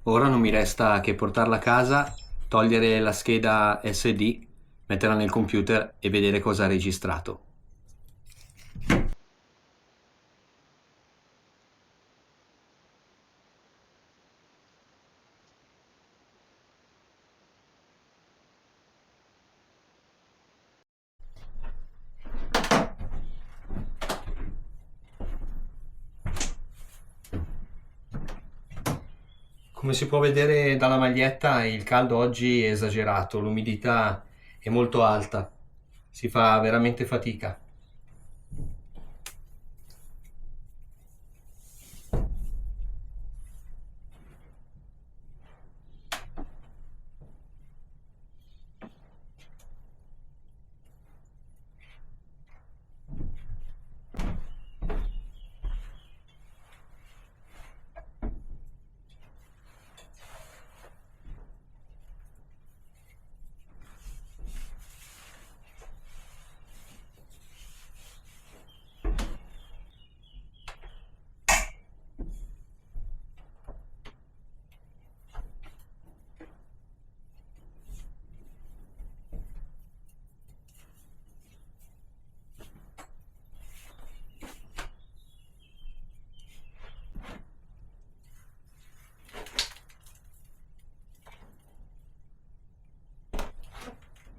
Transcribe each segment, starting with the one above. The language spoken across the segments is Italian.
Ora non mi resta che portarla a casa, togliere la scheda SD, metterla nel computer e vedere cosa ha registrato. Come si può vedere dalla maglietta, il caldo oggi è esagerato, l'umidità è molto alta, si fa veramente fatica.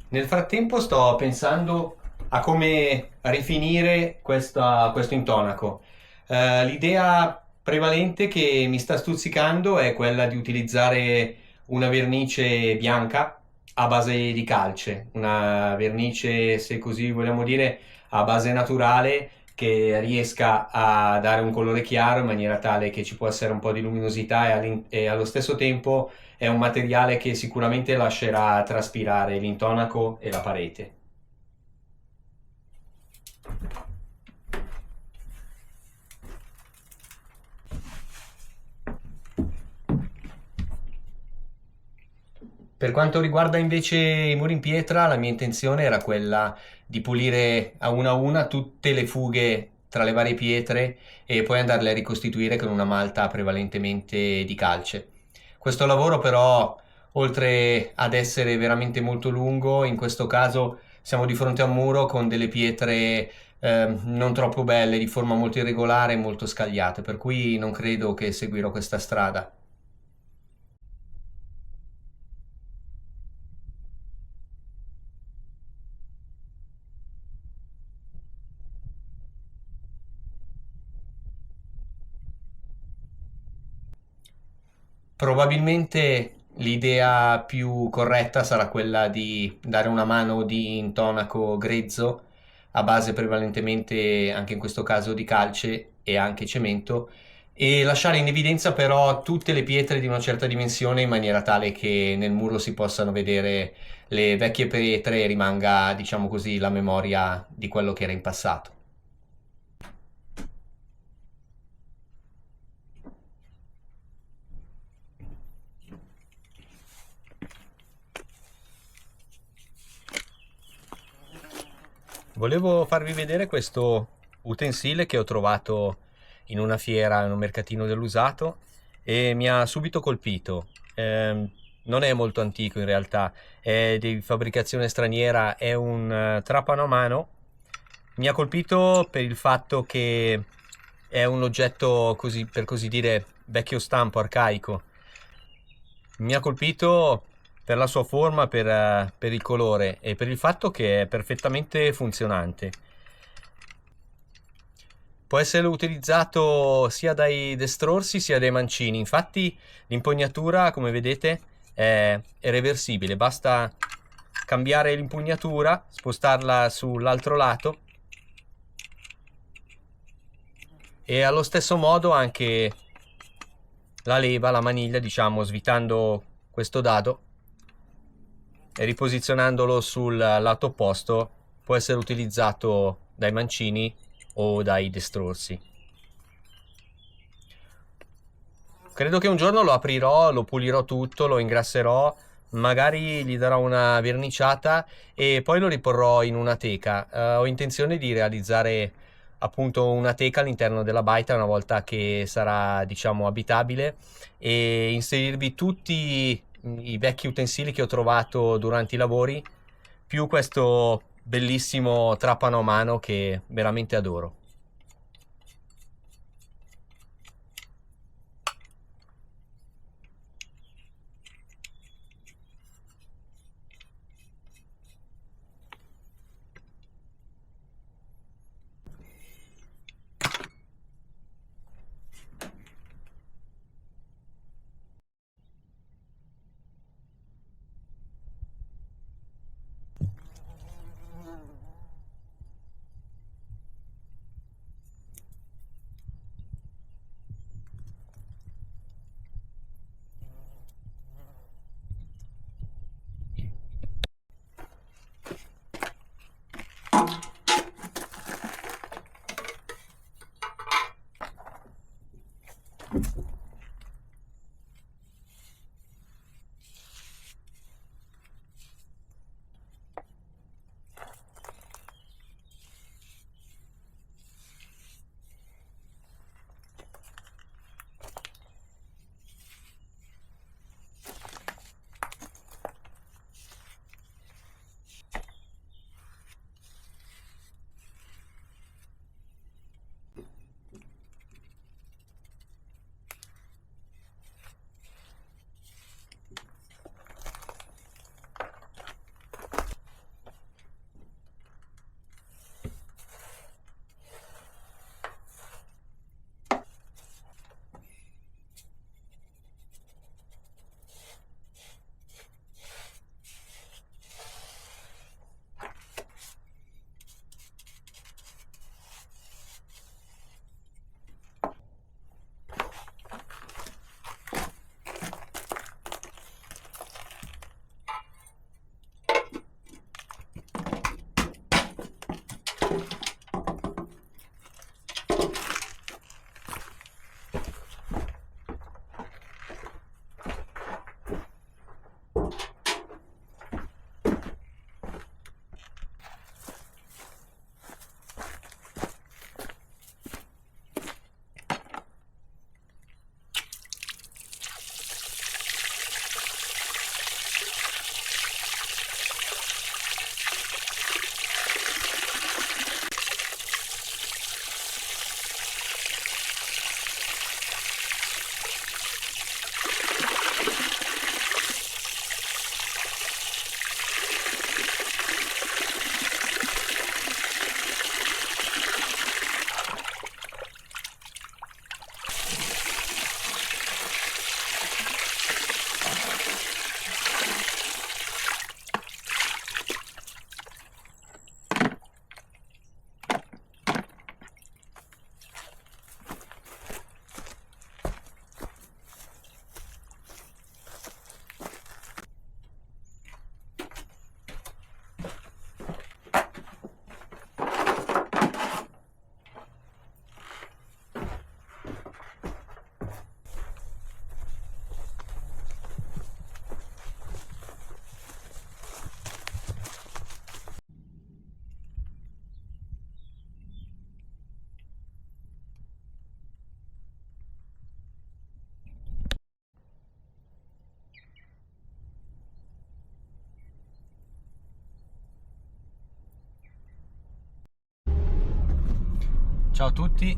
Nel frattempo sto pensando a come rifinire questo intonaco. L'idea prevalente che mi sta stuzzicando è quella di utilizzare una vernice bianca a base di calce, una vernice, se così vogliamo dire, a base naturale che riesca a dare un colore chiaro in maniera tale che ci possa essere un po' di luminosità e allo stesso tempo è un materiale che sicuramente lascerà traspirare l'intonaco e la parete. Per quanto riguarda invece i muri in pietra, la mia intenzione era quella di pulire a una tutte le fughe tra le varie pietre e poi andarle a ricostituire con una malta prevalentemente di calce. Questo lavoro però, oltre ad essere veramente molto lungo, in questo caso siamo di fronte a un muro con delle pietre non troppo belle, di forma molto irregolare e molto scagliate, per cui non credo che seguirò questa strada. Probabilmente l'idea più corretta sarà quella di dare una mano di intonaco grezzo a base prevalentemente, anche in questo caso, di calce e anche cemento e lasciare in evidenza però tutte le pietre di una certa dimensione in maniera tale che nel muro si possano vedere le vecchie pietre e rimanga, diciamo così, la memoria di quello che era in passato. Volevo farvi vedere questo utensile che ho trovato in una fiera, in un mercatino dell'usato e mi ha subito colpito. Non è molto antico in realtà, è di fabbricazione straniera, è un trapano a mano. Mi ha colpito per il fatto che è un oggetto così, per così dire, vecchio stampo, arcaico. Mi ha colpito per la sua forma, per il colore e per il fatto che è perfettamente funzionante. Può essere utilizzato sia dai destrorsi sia dai mancini. Infatti l'impugnatura, come vedete, è reversibile. Basta cambiare l'impugnatura, spostarla sull'altro lato e allo stesso modo anche la leva, la maniglia, diciamo, svitando questo dado e riposizionandolo sul lato opposto può essere utilizzato dai mancini o dai destrorsi. Credo che un giorno lo aprirò, lo pulirò tutto, lo ingrasserò, magari gli darò una verniciata e poi lo riporrò in una teca. Ho intenzione di realizzare appunto una teca all'interno della baita una volta che sarà, diciamo, abitabile, e inserirvi tutti i vecchi utensili che ho trovato durante i lavori, più questo bellissimo trapano a mano che veramente adoro. Ciao a tutti,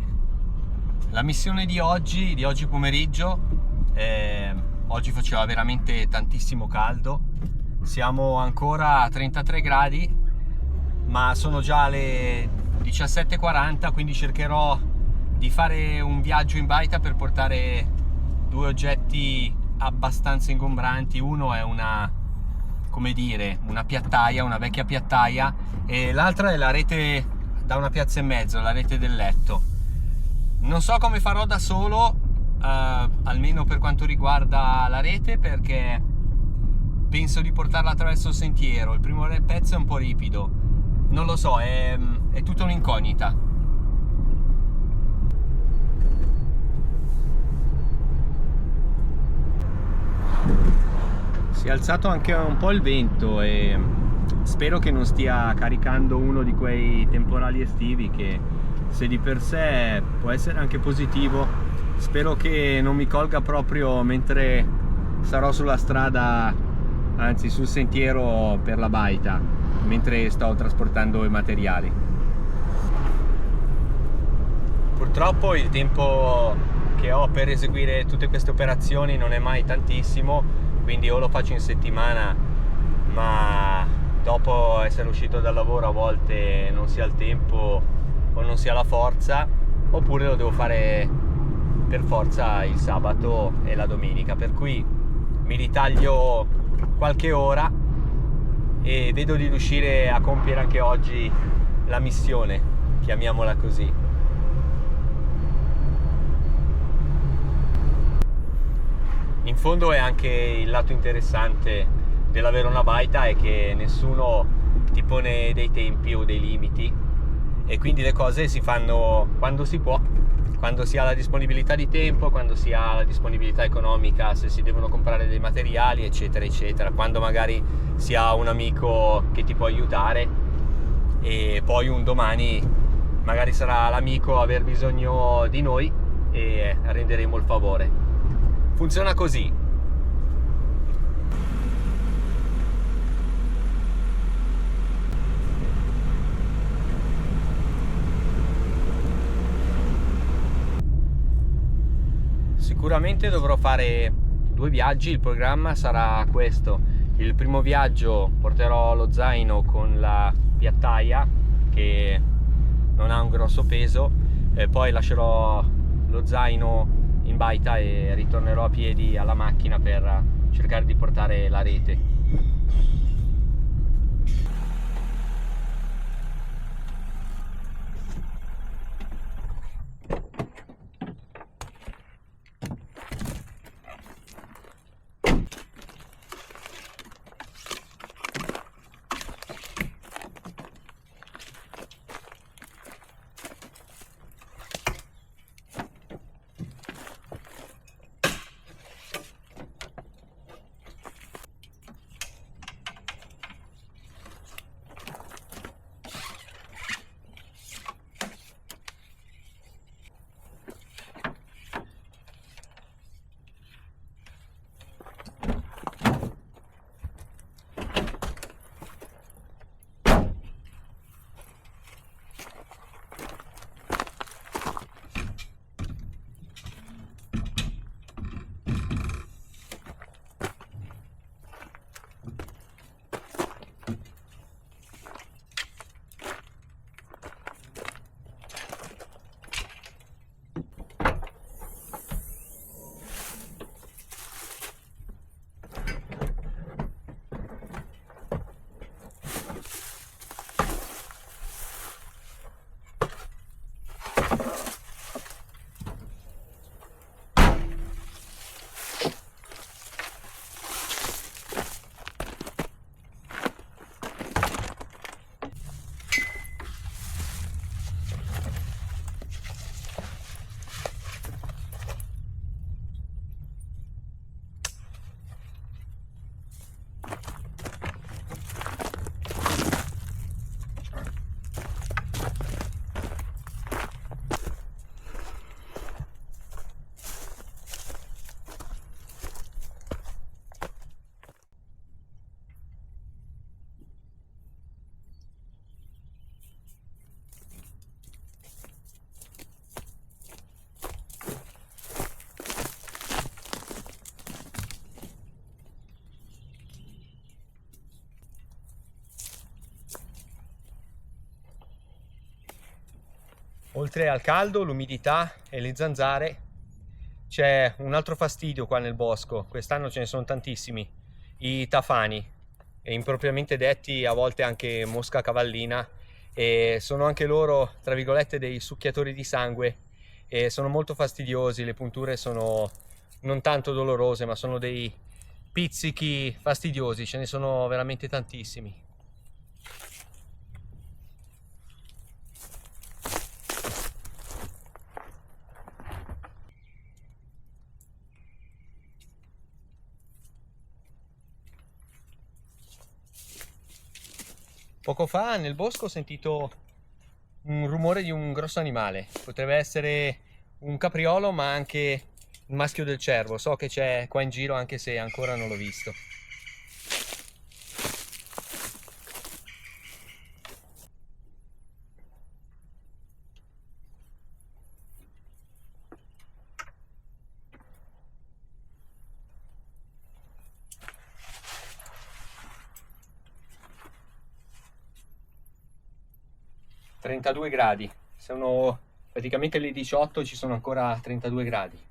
la missione di oggi pomeriggio, oggi faceva veramente tantissimo caldo, siamo ancora a 33 gradi, ma sono già le 17:40, quindi cercherò di fare un viaggio in baita per portare due oggetti abbastanza ingombranti. Uno è una, come dire, una piattaia, una vecchia piattaia, e l'altra è la rete da una piazza e mezzo, la rete del letto. Non so come farò da solo, almeno per quanto riguarda la rete, perché penso di portarla attraverso il sentiero. Il primo pezzo è un po' ripido, non lo so, è tutta un'incognita. Si è alzato anche un po' il vento e spero che non stia caricando uno di quei temporali estivi che se di per sé può essere anche positivo, spero che non mi colga proprio mentre sarò sulla strada, anzi sul sentiero per la baita, mentre sto trasportando i materiali. Purtroppo il tempo che ho per eseguire tutte queste operazioni non è mai tantissimo, quindi o lo faccio in settimana, ma dopo essere uscito dal lavoro a volte non si ha il tempo o non si ha la forza, oppure lo devo fare per forza il sabato e la domenica, per cui mi ritaglio qualche ora e vedo di riuscire a compiere anche oggi la missione, chiamiamola così. In fondo è anche il lato interessante dell'avere una baita, è che nessuno ti pone dei tempi o dei limiti, e quindi le cose si fanno quando si può, quando si ha la disponibilità di tempo, quando si ha la disponibilità economica, se si devono comprare dei materiali, eccetera eccetera, quando magari si ha un amico che ti può aiutare e poi un domani magari sarà l'amico a aver bisogno di noi e renderemo il favore. Funziona così. Sicuramente dovrò fare 2 viaggi, il programma sarà questo. Il primo viaggio porterò lo zaino con la piattaia che non ha un grosso peso, poi lascerò lo zaino in baita e ritornerò a piedi alla macchina per cercare di portare la rete. Oltre al caldo, l'umidità e le zanzare, c'è un altro fastidio qua nel bosco. Quest'anno ce ne sono tantissimi, i tafani, e impropriamente detti a volte anche mosca cavallina, e sono anche loro, tra virgolette, dei succhiatori di sangue e sono molto fastidiosi. Le punture sono non tanto dolorose, ma sono dei pizzichi fastidiosi, ce ne sono veramente tantissimi. Poco fa nel bosco ho sentito un rumore di un grosso animale. Potrebbe essere un capriolo, ma anche il maschio del cervo. So che c'è qua in giro, anche se ancora non l'ho visto. gradi, sono praticamente le 18, ci sono ancora 32 gradi.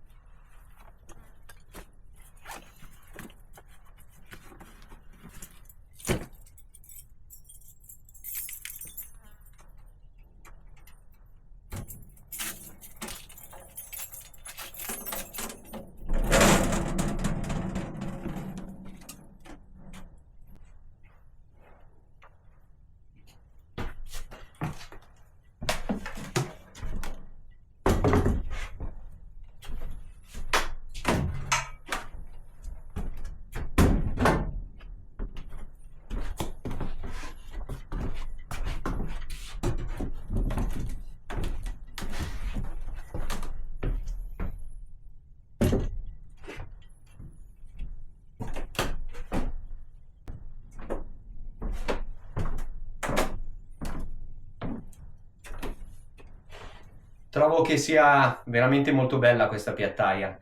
Trovo che sia veramente molto bella questa piattaia.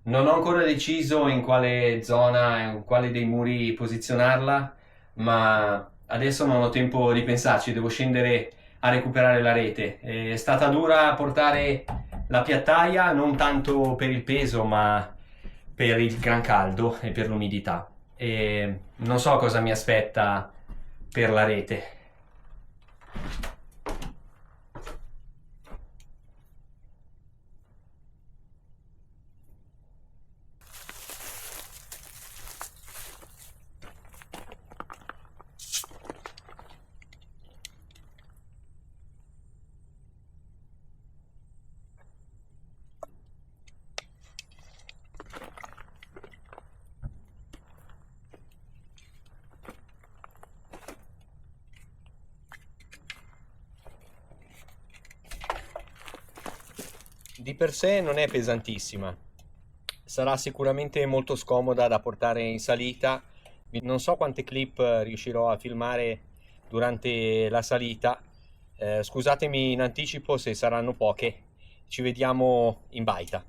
Non ho ancora deciso in quale zona, in quale dei muri posizionarla, ma adesso non ho tempo di pensarci, devo scendere a recuperare la rete. È stata dura portare la piattaia, non tanto per il peso, ma per il gran caldo e per l'umidità. E non so cosa mi aspetta per la rete. Di per sé non è pesantissima, sarà sicuramente molto scomoda da portare in salita. Non so quante clip riuscirò a filmare durante la salita, scusatemi in anticipo se saranno poche. Ci vediamo in baita.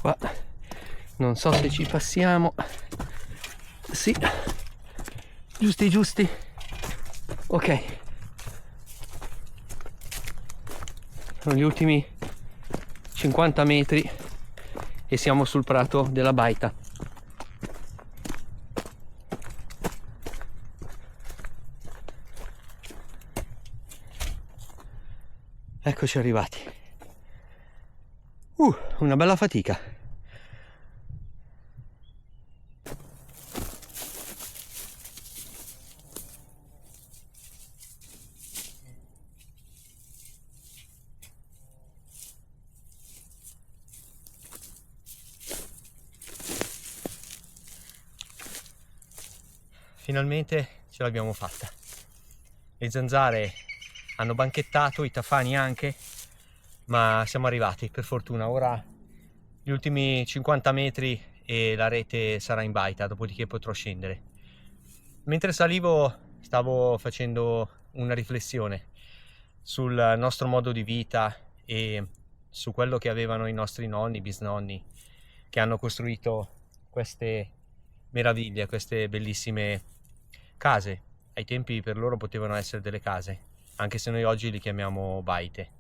Qua non so se ci passiamo. Sì, giusti giusti. Ok, sono gli ultimi 50 metri e siamo sul prato della baita. Eccoci arrivati. Una bella fatica. Finalmente ce l'abbiamo fatta. Le zanzare hanno banchettato, i tafani anche, ma siamo arrivati per fortuna. Ora gli ultimi 50 metri e la rete sarà in baita, dopodiché potrò scendere. Mentre salivo stavo facendo una riflessione sul nostro modo di vita e su quello che avevano i nostri nonni, bisnonni, che hanno costruito queste meraviglie, queste bellissime case. Ai tempi per loro potevano essere delle case, anche se noi oggi li chiamiamo baite.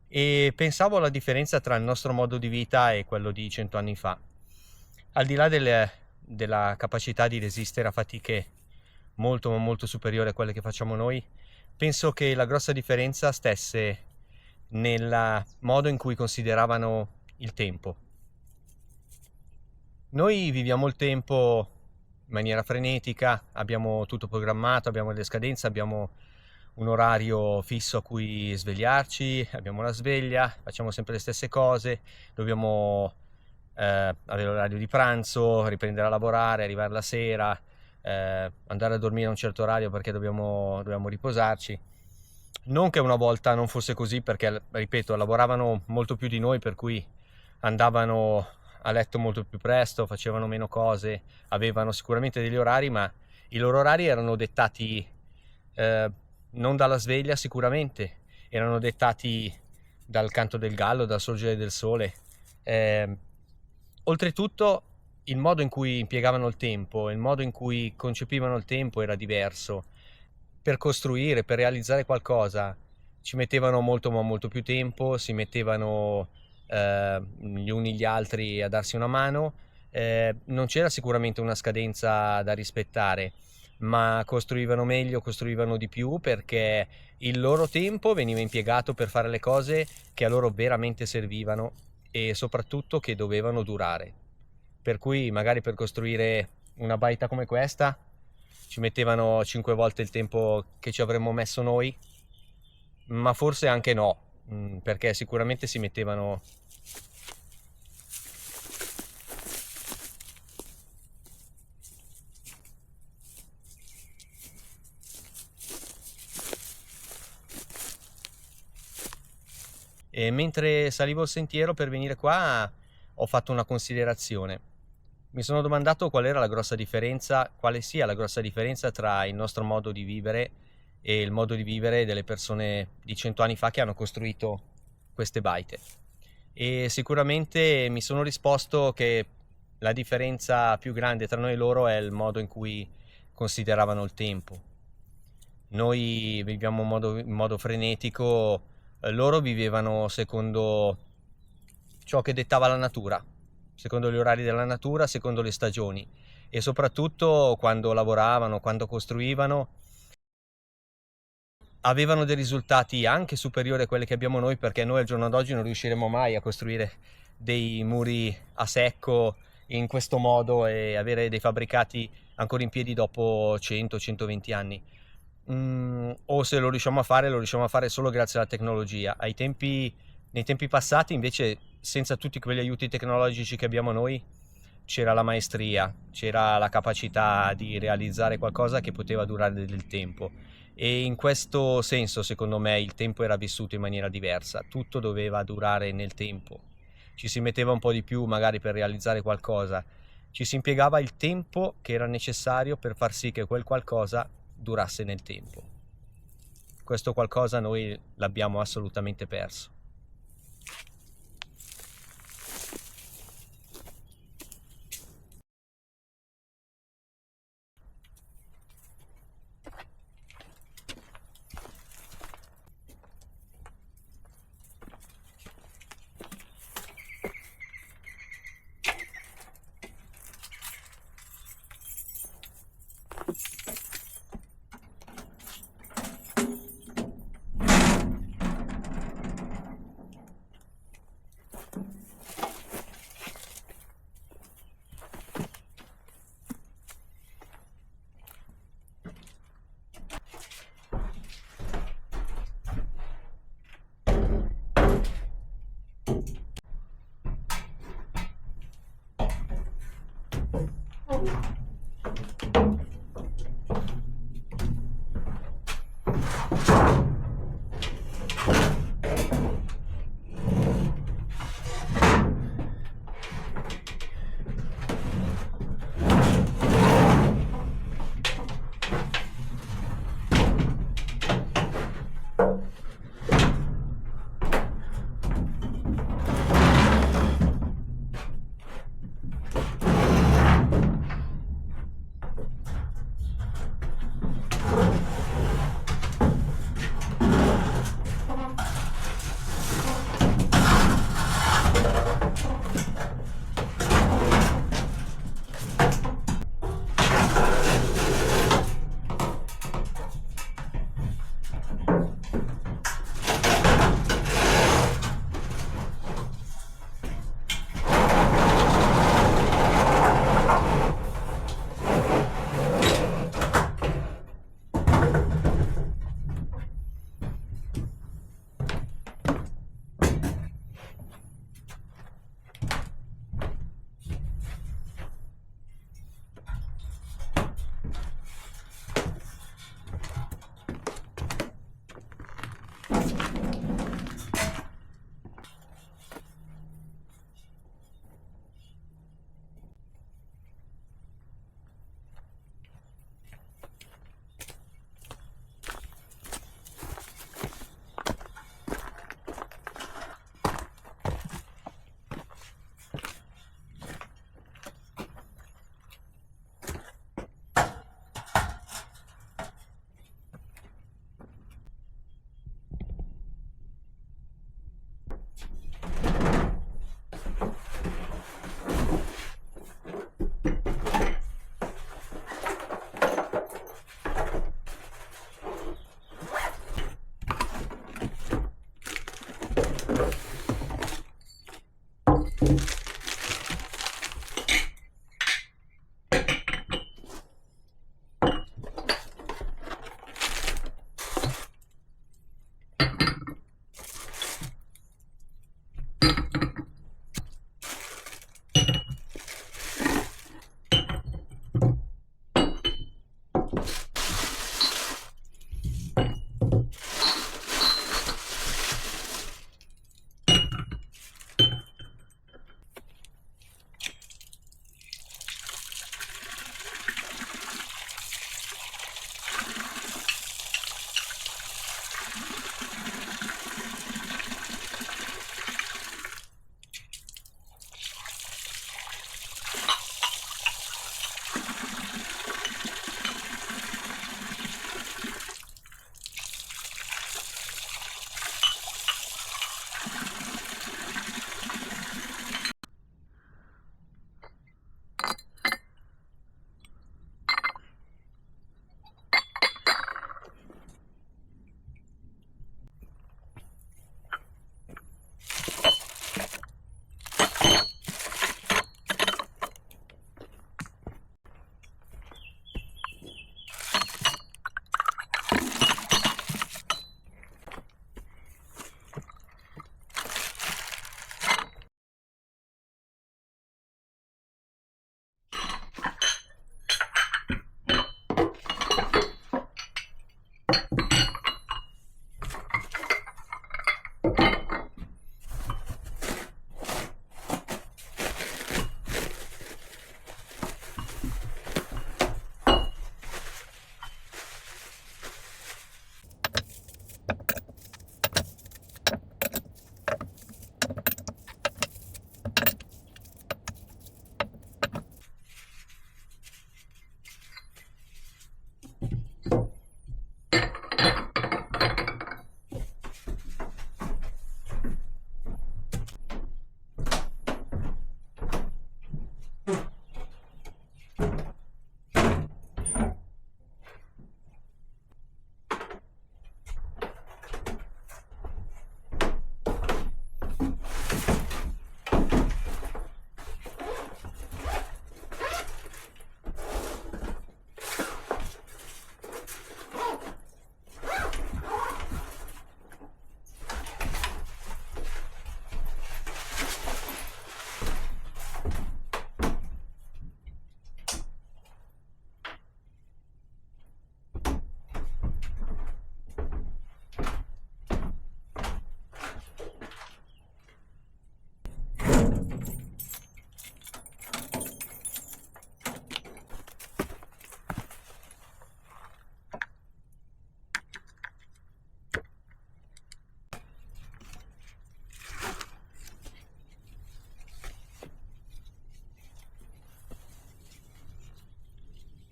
E pensavo alla differenza tra il nostro modo di vita e quello di 100 anni fa. Al di là della capacità di resistere a fatiche molto molto superiori a quelle che facciamo noi, penso che la grossa differenza stesse nel modo in cui consideravano il tempo. Noi viviamo il tempo in maniera frenetica, abbiamo tutto programmato, abbiamo le scadenze, abbiamo un orario fisso a cui svegliarci, abbiamo la sveglia, facciamo sempre le stesse cose, dobbiamo avere l'orario di pranzo, riprendere a lavorare, arrivare la sera, andare a dormire a un certo orario perché dobbiamo riposarci. Non che una volta non fosse così, perché, ripeto, lavoravano molto più di noi, per cui andavano a letto molto più presto, facevano meno cose, avevano sicuramente degli orari, ma i loro orari erano dettati non dalla sveglia sicuramente, erano dettati dal canto del gallo, dal sorgere del sole. Oltretutto il modo in cui impiegavano il tempo, il modo in cui concepivano il tempo era diverso. Per costruire, per realizzare qualcosa ci mettevano molto ma molto più tempo, si mettevano gli uni gli altri a darsi una mano, non c'era sicuramente una scadenza da rispettare, ma costruivano meglio, costruivano di più, perché il loro tempo veniva impiegato per fare le cose che a loro veramente servivano e soprattutto che dovevano durare. Per cui magari per costruire una baita come questa ci mettevano 5 volte il tempo che ci avremmo messo noi, ma forse anche no, perché sicuramente si mettevano. E mentre salivo il sentiero per venire qua ho fatto una considerazione. Mi sono domandato qual era la grossa differenza, quale sia la grossa differenza tra il nostro modo di vivere e il modo di vivere delle persone di 100 anni fa che hanno costruito queste baite. E sicuramente mi sono risposto che la differenza più grande tra noi e loro è il modo in cui consideravano il tempo. Noi viviamo in modo frenetico, loro vivevano secondo ciò che dettava la natura, secondo gli orari della natura, secondo le stagioni, e soprattutto quando lavoravano, quando costruivano, avevano dei risultati anche superiori a quelli che abbiamo noi, perché noi al giorno d'oggi non riusciremo mai a costruire dei muri a secco in questo modo e avere dei fabbricati ancora in piedi dopo 100-120 anni. O se lo riusciamo a fare, lo riusciamo a fare solo grazie alla tecnologia. Nei tempi passati, invece, senza tutti quegli aiuti tecnologici che abbiamo noi, c'era la maestria, c'era la capacità di realizzare qualcosa che poteva durare del tempo. E in questo senso, secondo me, il tempo era vissuto in maniera diversa, tutto doveva durare nel tempo. Ci si metteva un po' di più magari per realizzare qualcosa, ci si impiegava il tempo che era necessario per far sì che quel qualcosa durasse nel tempo. Questo qualcosa noi l'abbiamo assolutamente perso.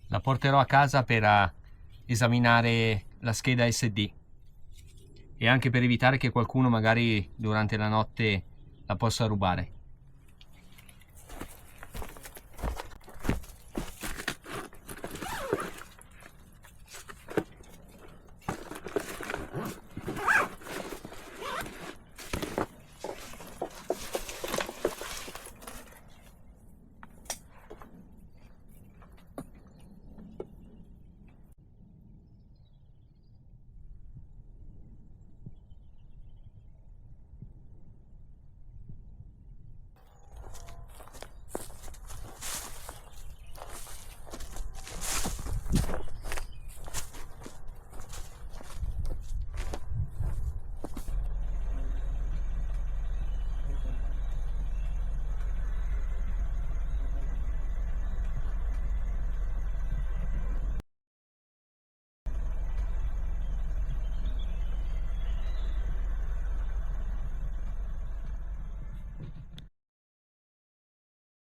La porterò a casa per esaminare la scheda SD e anche per evitare che qualcuno magari durante la notte la possa rubare.